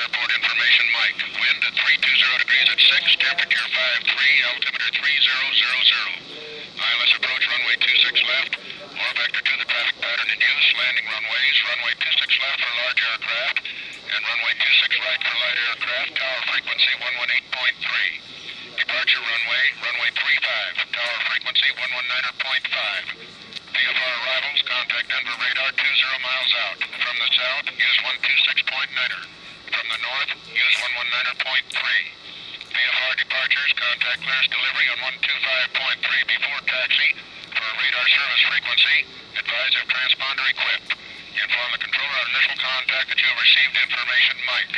Airport information, Mike. Wind at 320 degrees at 6, temperature 53, altimeter 3000. ILS approach runway 26 left, or vector to the traffic pattern in use. Landing runways, runway 26 left for large aircraft, and runway 26 right for light aircraft. Tower frequency 118.3. Departure runway, runway 35, tower frequency 119.5. VFR arrivals, contact Denver radar 20 miles out. From the south, use 126.9er. From the north, use 119.3. VFR departures, contact clearance delivery on 125.3 before taxi for radar service frequency. Advise if transponder equipped. Inform the controller on initial contact that you have received information, Mike.